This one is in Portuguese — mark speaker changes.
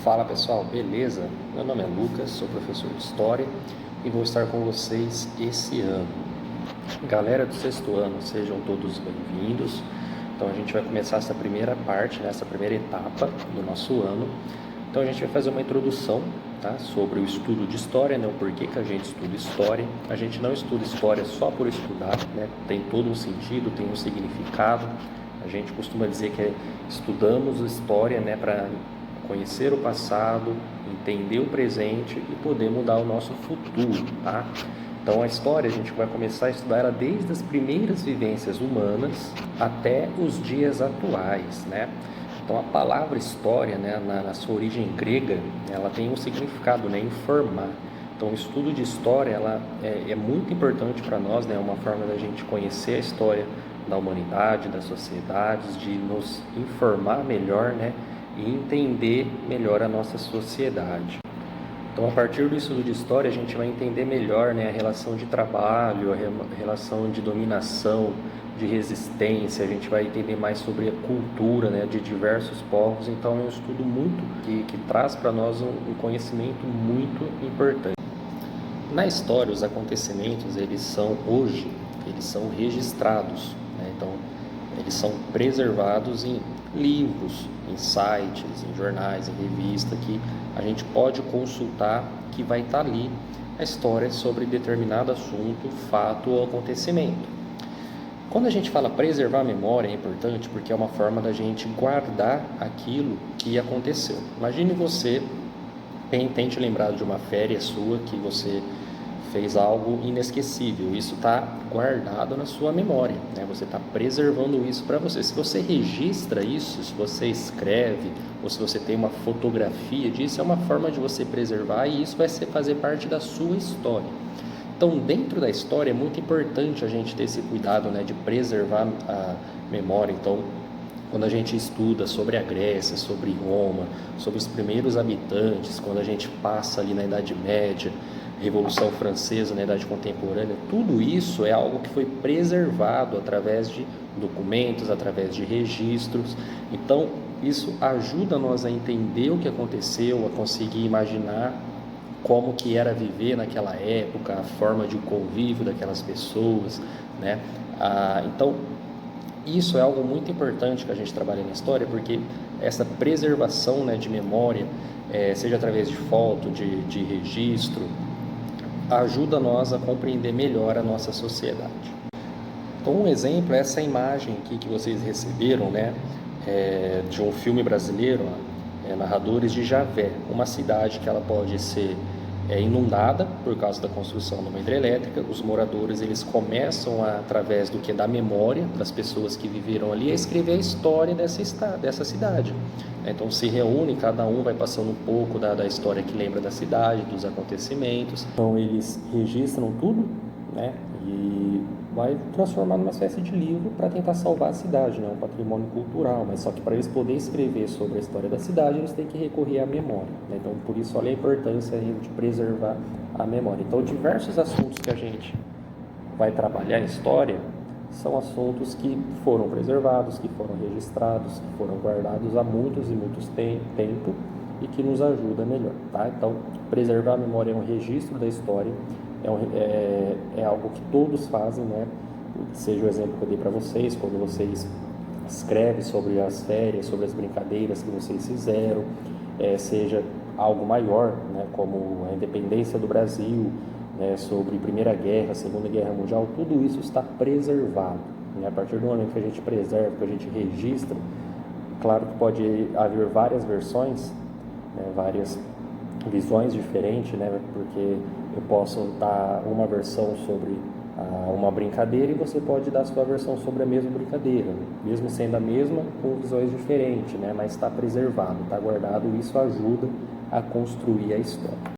Speaker 1: Fala pessoal, beleza? Meu nome é Lucas, sou professor de História e vou estar com vocês esse ano. Galera do sexto ano, sejam todos bem-vindos. Então a gente vai começar essa primeira parte, essa primeira etapa do nosso ano. Então a gente vai fazer uma introdução, tá, sobre o estudo de História, o porquê que a gente estuda História. A gente não estuda História só por estudar, tem todo um sentido, tem um significado. A gente costuma dizer que estudamos História, para conhecer o passado, entender o presente e poder mudar o nosso futuro, tá? Então a história a gente vai começar a estudar ela desde as primeiras vivências humanas até os dias atuais, Então a palavra história, na sua origem grega, ela tem um significado, informar. Então o estudo de história ela é muito importante para nós, é uma forma da gente conhecer a história da humanidade, das sociedades, de nos informar melhor, e entender melhor a nossa sociedade. Então, a partir do estudo de história, a gente vai entender melhor, a relação de trabalho, a relação de dominação, de resistência, a gente vai entender mais sobre a cultura, de diversos povos. Então, é um estudo muito que traz para nós um conhecimento muito importante. Na história, os acontecimentos, eles são registrados, Então, eles são preservados em livros, em sites, em jornais, em revistas, que a gente pode consultar, que vai estar ali a história sobre determinado assunto, fato ou acontecimento. Quando a gente fala preservar a memória, é importante porque é uma forma da gente guardar aquilo que aconteceu. Imagine você tente lembrar de uma férias sua que você fez algo inesquecível, isso está guardado na sua memória, Você está preservando isso para você. Se você registra isso, se você escreve, ou se você tem uma fotografia disso, é uma forma de você preservar e isso vai fazer parte da sua história. Então, dentro da história é muito importante a gente ter esse cuidado, de preservar a memória. Então, quando a gente estuda sobre a Grécia, sobre Roma, sobre os primeiros habitantes, quando a gente passa ali na Idade Média, Revolução Francesa, na Idade Contemporânea, tudo isso é algo que foi preservado através de documentos, através de registros. Então, isso ajuda nós a entender o que aconteceu, a conseguir imaginar como que era viver naquela época, a forma de convívio daquelas pessoas, Então, isso é algo muito importante que a gente trabalha na história, porque essa preservação, de memória, seja através de foto, de registro, ajuda nós a compreender melhor a nossa sociedade. Então, um exemplo é essa imagem aqui que vocês receberam, de um filme brasileiro, Narradores de Javé, uma cidade que ela pode ser inundada por causa da construção de uma hidrelétrica. Os moradores eles começam através da memória das pessoas que viveram ali a escrever a história dessa cidade. Então se reúne, cada um vai passando um pouco da história que lembra da cidade, dos acontecimentos. Então eles registram tudo, e vai transformar numa espécie de livro para tentar salvar a cidade, um patrimônio cultural, mas só que para eles poderem escrever sobre a história da cidade, eles têm que recorrer à memória, Então, por isso, olha a importância de preservar a memória. Então, diversos assuntos que a gente vai trabalhar em história são assuntos que foram preservados, que foram registrados, que foram guardados há muitos e muitos tempo e que nos ajuda melhor, Então, preservar a memória é um registro da história, é algo que todos fazem, Seja o exemplo que eu dei para vocês, quando vocês escrevem sobre as férias, sobre as brincadeiras que vocês fizeram, seja algo maior, como a independência do Brasil, sobre Primeira Guerra, Segunda Guerra Mundial, tudo isso está preservado. A partir do momento que a gente preserva, que a gente registra, claro que pode haver várias versões, várias visões diferentes, porque eu posso dar uma versão sobre uma brincadeira e você pode dar a sua versão sobre a mesma brincadeira, mesmo sendo a mesma, com visões diferentes, mas está preservado, está guardado, e isso ajuda a construir a história.